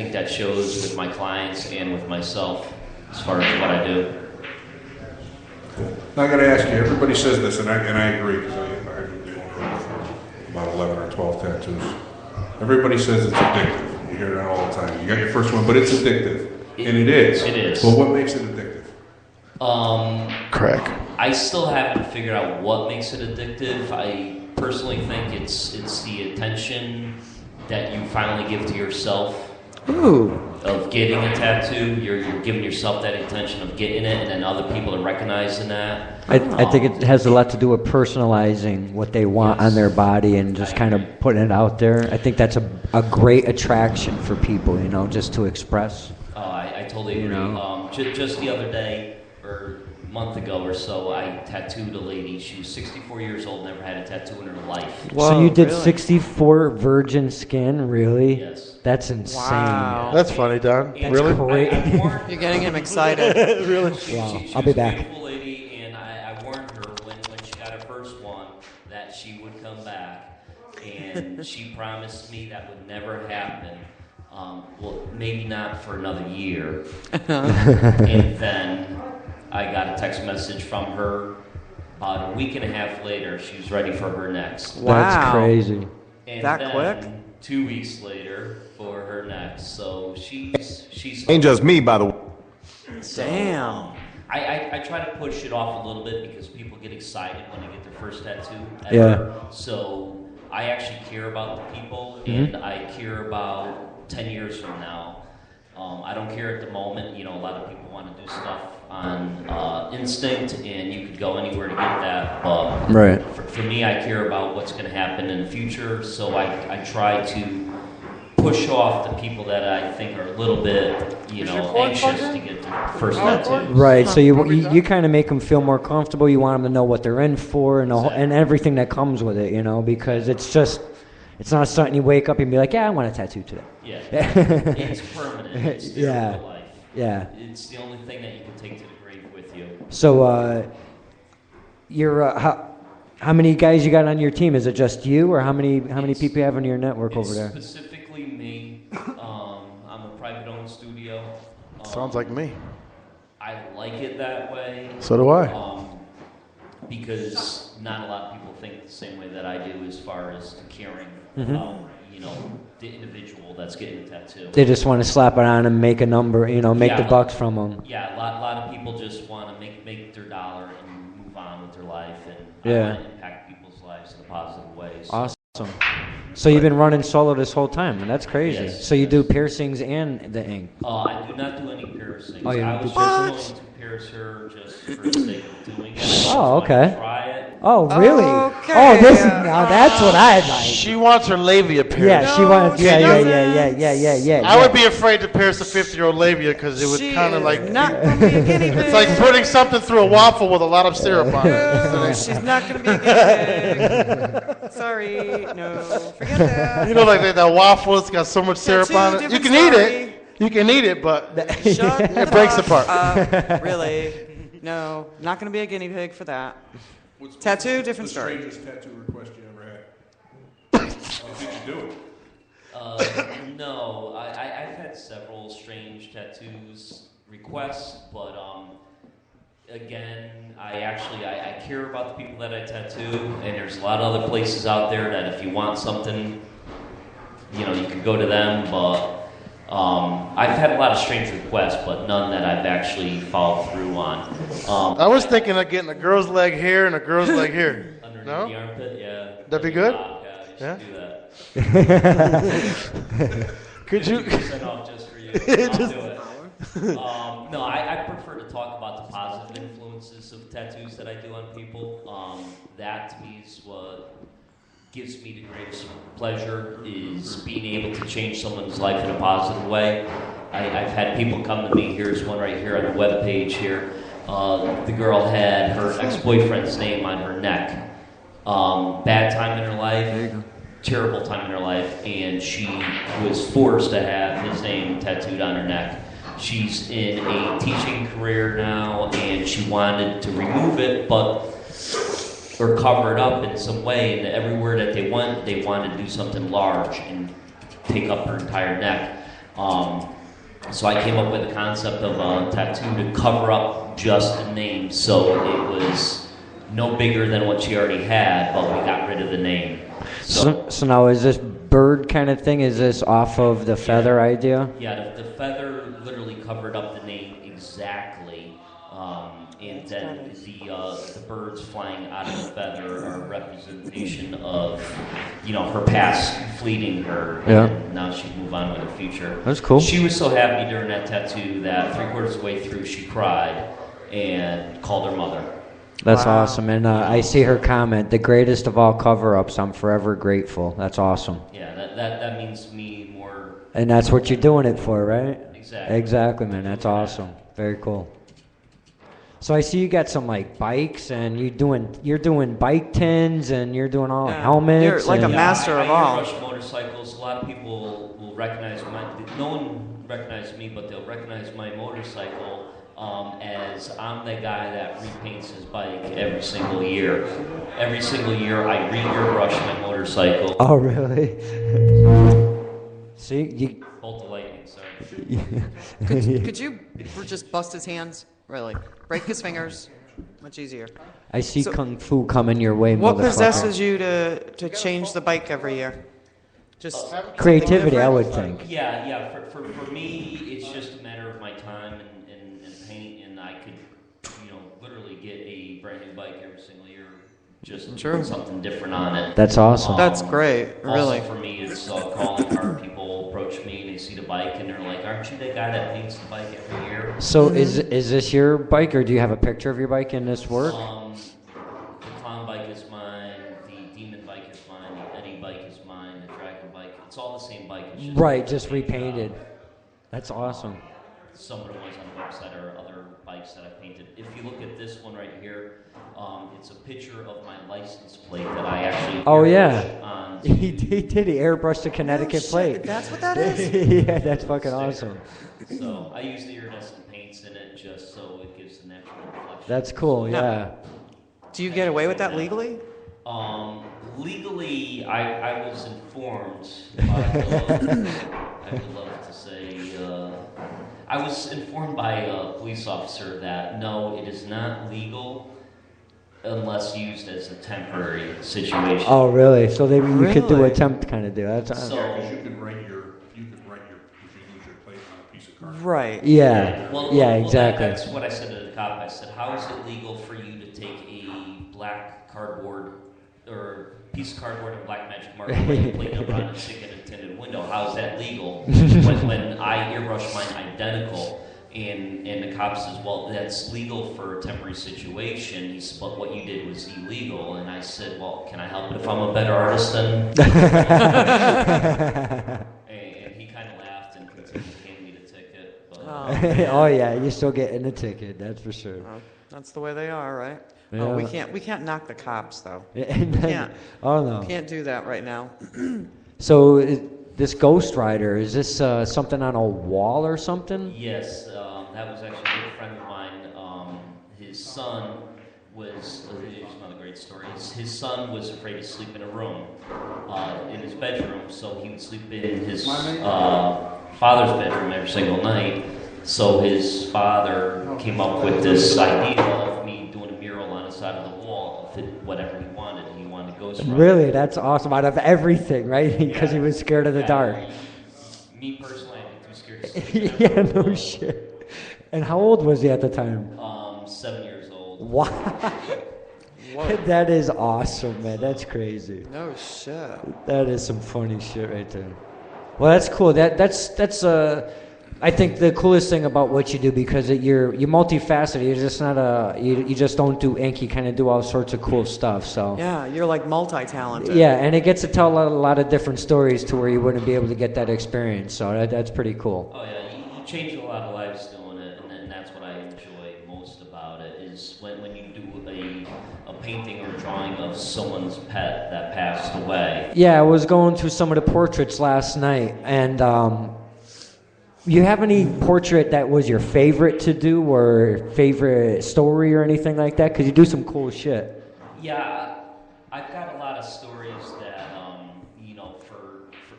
think that shows with my clients and with myself as far as what I do. Now I got to ask you. Everybody says this, and I agree because I do about 11 or 12 tattoos. Everybody says it's addictive. You hear that all the time. You got your first one, but it's addictive, and it is. It is. Well, what makes it addictive? Crack. I still haven't figured out what makes it addictive. I personally think it's the attention that you finally give to yourself. Ooh. Of getting a tattoo, you're giving yourself that intention of getting it, and then other people are recognizing that. I think it has a lot to do with personalizing what they want on their body and just kind of putting it out there. I think that's a great attraction for people, just to express. Oh, I totally agree. Just the other day, or a month ago or so, I tattooed a lady. She was 64 years old, never had a tattoo in her life. Whoa, so you did 64 virgin skin, really? Yes. That's insane. Wow. That's funny, Don. That's really? Great. You're getting him excited. Really? She I'll be was back. A beautiful lady, and I warned her when she got her first one that she would come back, and she promised me that would never happen. Well, maybe not for another year. And then I got a text message from her about a week and a half later. She was ready for her next. Wow. That's crazy. And that then, quick? 2 weeks later for her next. So she's Ain't just me, by the way. Damn. I try to push it off a little bit because people get excited when they get their first tattoo ever. Yeah. So I actually care about the people, and I care about 10 years from now. I don't care at the moment. A lot of people want to do stuff on instinct, and you could go anywhere to get that. But Right. For me, I care about what's going to happen in the future, so I try to push off the people that I think are a little bit, anxious to get their first tattoo. Right, so you kind of make them feel more comfortable. You want them to know what they're in for and everything that comes with it, because it's not something you wake up and be like, yeah, I want a tattoo today. Yeah, it's permanent. It's there for life. Yeah. It's the only thing that you can take to the grave with you. So, you're how many guys you got on your team? Is it just you, or how many people you have in your network over there? Specifically me. I'm a private-owned studio. Sounds like me. I like it that way. So do I. Because not a lot of people think the same way that I do as far as caring about, the individual that's getting a tattoo. They just want to slap it on and make a number, make the bucks from them. Yeah, a lot of people just want to make their dollar and move on with their life, and Yeah. I want to impact people's lives in a positive way. So. Awesome. So you've been running solo this whole time, and that's crazy. Yes, so you do piercings and the ink. I do not do any piercings. Oh, you I don't was do just going to pierce her just for the sake of doing it. I just Oh, wanted to okay. Try it. Oh, really? Okay. Oh, now that's what I'd like. She wants her labia pierced. Yeah, she wants. she Yeah. I would be afraid to pierce a 50-year-old labia because it would She kind of is like. not going to be a guinea pig. It's like putting something through a waffle with a lot of syrup on it. No, she's not going to be a guinea pig. Sorry. No, forget that. Like that waffle, it's got so much syrup Tattoo, on it. You different can story. eat it. You can eat it, but Shut it breaks the apart. fuck up. Really? No, not going to be a guinea pig for that. Tattoo, different story. What's the strangest tattoo request you ever had? Did you do it? No, I've had several strange tattoos requests, but again, I care about the people that I tattoo, and there's a lot of other places out there that if you want something, you can go to them, but I've had a lot of strange requests, but none that I've actually followed through on. I was thinking of getting a girl's leg here and a girl's leg here. Underneath No? the armpit, yeah. That'd be good? Yeah, you should do that. Could you? 50% off just for you. I'll do it. No, I prefer to talk about the positive influences of tattoos that I do on people. That to me is what gives me the greatest pleasure, is being able to change someone's life in a positive way. I've had people come to me. Here's one right here on the webpage here. The girl had her ex-boyfriend's name on her neck. Bad time in her life, terrible time in her life, and she was forced to have his name tattooed on her neck. She's in a teaching career now, and she wanted to remove it, or cover it up in some way, and everywhere that they went, they wanted to do something large and take up her entire neck. So I came up with the concept of a tattoo to cover up just the name, so it was no bigger than what she already had, but we got rid of the name. So now is this bird kind of thing, is this off of the feather idea? Yeah, the feather literally covered up the name exactly, and then the birds flying out of the feather are a representation of, her past fleeting her, and now she'd move on with her future. That's cool. She was so happy during that tattoo that 3/4 of the way through she cried and called her mother. That's awesome, and I see her comment, the greatest of all cover-ups, I'm forever grateful. That's awesome. Yeah, that means to me more. And that's what you're doing it for, right? Exactly. Exactly, man. That's awesome. Very cool. So I see you got some like bikes, and you're doing bike tins, and you're doing all helmets. You're like a master of all. I airbrush motorcycles. A lot of people will recognize no one recognizes me, but they'll recognize my motorcycle as I'm the guy that repaints his bike every single year. Every single year, I re-airbrush my motorcycle. Oh, really? See, you. Bolt the lightning, sorry. Could you just bust his hands? Really? Break his fingers? Much easier. I see kung fu coming your way, What motherfucker. possesses you to change the bike every year? Just creativity, I would think. Yeah. For me, it's just a matter of my time and paint, and I could, literally get a brand new bike every single year, just put something different on it. That's awesome. That's great, really. Also for me, it's calling card. People approach me, they see the bike, and they're like, "Aren't you the guy that paints the bike every year?" So is this your bike, or do you have a picture of your bike in this work? The clown bike is mine. The demon bike is mine. The Eddie bike is mine. The dragon bike. It's all the same bike. It's Just repainted. That's awesome. Some of the ones on the website are other bikes that I painted. If you look at this one right here, it's a picture of my license plate that I actually airbrushed on. He did. He airbrushed the Connecticut plate. That's what that is? Yeah, that's fucking awesome. So I use the iridescent paints in it just so it gives the natural reflection. That's cool. Yeah. Do you get away with that legally? Legally, I was informed by I would love to say, I was informed by a police officer that no, it is not legal unless used as a temporary situation. Oh, really? So you could do attempt kind of deal. That's Because you could write if you use your plate on a piece of cardboard. Right. Yeah. Well, Exactly. That's what I said to the cop. I said, how is it legal for you to take a black cardboard or piece of cardboard and black magic marker, write the plate number on and stick it in a tinted window? How is that legal? when I airbrush mine identical, and the cop says, well, that's legal for a temporary situation. He said, but what you did was illegal. And I said, well, can I help it if I'm a better artist than? And he kind of laughed and continued to hand me the ticket. But, Oh yeah, you're still getting the ticket. That's for sure. That's the way they are, right? Yeah. Oh, we can't knock the cops though. Can't. Oh no. Can't do that right now. So this Ghost Rider, is this something on a wall or something? yes, that was actually a good friend of mine. His son was, here's another great story. His son was afraid to sleep in a room, in his bedroom, so he would sleep in his father's bedroom every single night. So his father came up with this idea of me doing a mural on the side of the wall of whatever he wanted. He wanted Ghost Rider. Really, that's awesome. Out of everything, right? Because he was scared of the dark. Me personally, I'd be too scared to sleep. Yeah, no shit. And how old was he at the time? 7 years old. Wow. That is awesome, man. That's crazy. No shit. That is some funny shit right there. Well, that's cool. That's I think the coolest thing about what you do, because you're multifaceted. You're just not you just don't do ink. You kind of do all sorts of cool stuff. So Yeah, you're like multi-talented. yeah, and it gets to tell a lot of different stories to where you wouldn't be able to get that experience. So that's pretty cool. Oh yeah, you change a lot of lives doing it, and that's what I enjoy most about it. Is when you do a painting or a drawing of someone's pet that passed away. Yeah, I was going through some of the portraits last night, and you have any portrait that was your favorite to do, or favorite story or anything like that? Because you do some cool shit. Yeah, I've got a lot of stories that,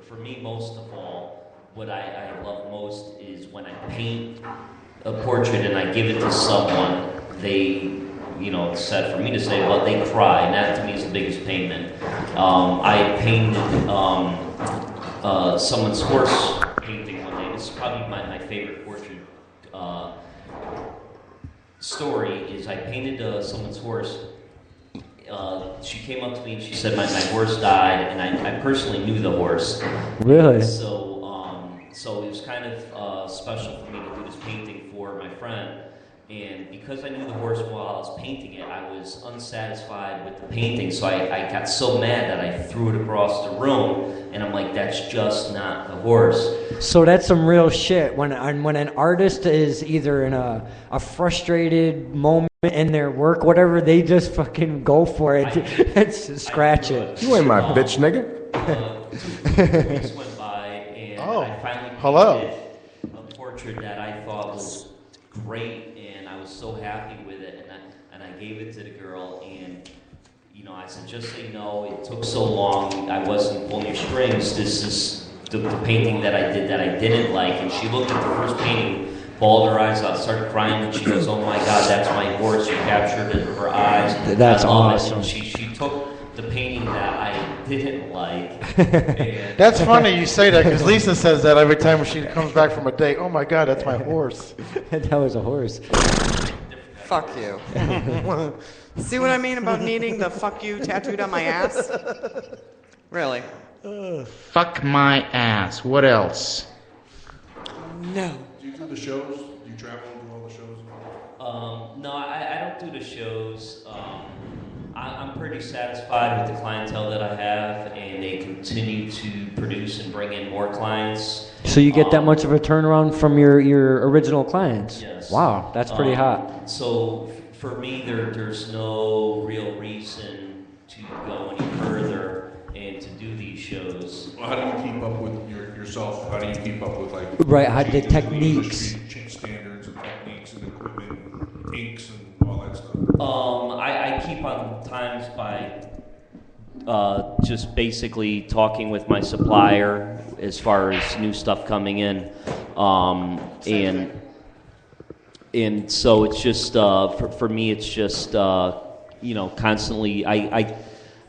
for me, most of all, what I love most is when I paint a portrait and I give it to someone, they, it's sad for me to say, but they cry, and that to me is the biggest payment. I painted someone's horse painting one day. This is probably my favorite portrait story. Is I painted someone's horse. She came up to me and she said, my horse died, and I personally knew the horse. Really? So it was kind of special for me to do this painting for my friend. And because I knew the horse while I was painting it, I was unsatisfied with the painting. So I got so mad that I threw it across the room. And I'm like, that's just not the horse. So that's some real shit. When an artist is either in a frustrated moment in their work, whatever, they just fucking go for it. It's scratch it. You ain't my bitch, nigga. 2 weeks went by, and I finally painted a portrait that I thought was great, and I was so happy with it, and I gave it to the girl, and I said, just say no. It took so long. I wasn't pulling your strings. This is the painting that I did that I didn't like, and she looked at the first painting, bawled her eyes out, started crying, and she goes, oh my God, that's my horse. You captured it in her eyes. That's awesome. And she took the painting that I didn't like. That's funny you say that, because Lisa says that every time she comes back from a date. Oh my God, that's my horse. That was a horse. Fuck you. See what I mean about needing the fuck you tattooed on my ass? Really? Fuck my ass. What else? No. Do you do the shows? Do you travel and do all the shows? No, I don't do the shows. I'm pretty satisfied with the clientele that I have, and they continue to produce and bring in more clients. So you get that much of a turnaround from your original clients? Yes. Wow, that's pretty hot. So for me, there's no real reason to go any further and to do these shows. Well, how do you keep up with yourself? How do you keep up with right? How the techniques, standards and techniques and equipment, inks and all that stuff? I keep on times by just basically talking with my supplier as far as new stuff coming in, and so it's just for me it's just constantly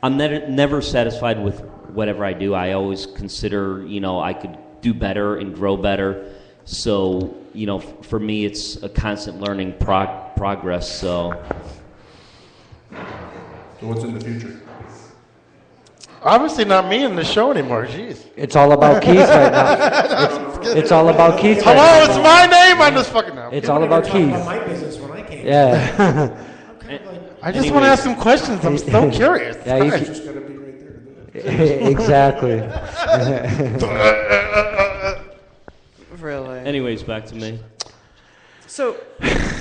I'm never satisfied with whatever I do. I always consider I could do better and grow better. So for me it's a constant learning progress. So what's in the future? Obviously not me in the show anymore. Jeez. It's all about Keith right now. It's all about Keith. Hello, it's my name on this fucking now. It's all about Keith. About my business when I came. Yeah. I just want to ask some questions. I'm so curious. Yeah, you Just got to be right there. Exactly. Really? anyways, back to me. So,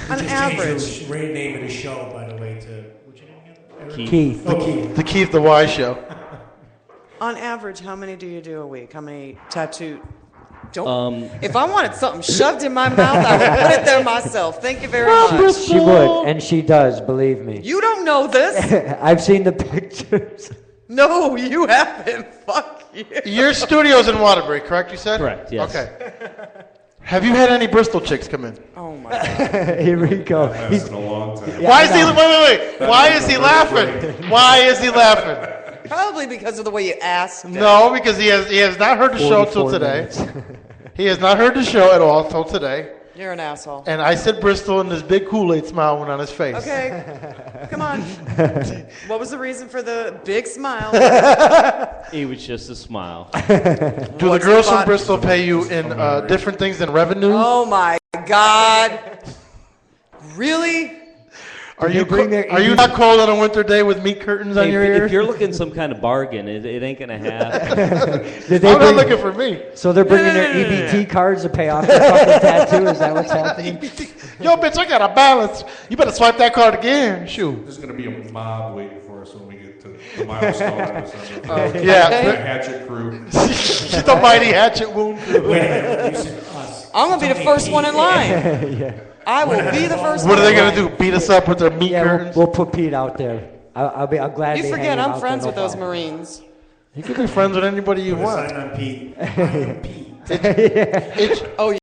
on average, Changed the name of the show, by the way, to what's your name again? Eric? Keith. Oh, Keith. The Keith Dwy Show. on average, how many do you do a week? How many tattoo? Don't. If I wanted something shoved in my mouth, I would put it there myself. Thank you very much. She would, and she does, believe me. You don't know this. I've seen the pictures. No, you haven't. Fuck you. Your studio's in Waterbury, correct, you said? Correct, yes. Okay. Have you had any Bristol chicks come in? Oh, my God. Here we go. That's been a long time. Why is he, wait. Why is he laughing? Why is he laughing? Probably because of the way you asked him. No, because he has not heard the show till 44 today. minutes. He has not heard the show at all till today. You're an asshole. And I said Bristol, and this big Kool-Aid smile went on his face. Okay. Come on. What was the reason for the big smile? It was just a smile. Do the girls from Bristol pay you in different things than revenue? Oh, my God. Really? Are you not cold on a winter day with meat curtains on your ears? If you're looking some kind of bargain, it ain't gonna happen. I'm not looking for me. So they're bringing their EBT cards to pay off their fucking tattoo? Is that what's happening? Yo, bitch, I got a balance. You better swipe that card again. Shoot. There's going to be a mob waiting for us when we get to the milestone in December. Yeah. The Hatchet crew. She's the mighty hatchet wound. Wait a minute, you said us. I'm going to be the first one in line. Yeah. I will be the first What one are they in going to line. do? Beat us up with their meat Yeah, curtains? we'll put Pete out there. I'm glad You they forget hang him I'm out friends there, with no those problem. Marines. You can be friends with anybody you Put a want. sign on Pete. I am Pete. It's Oh,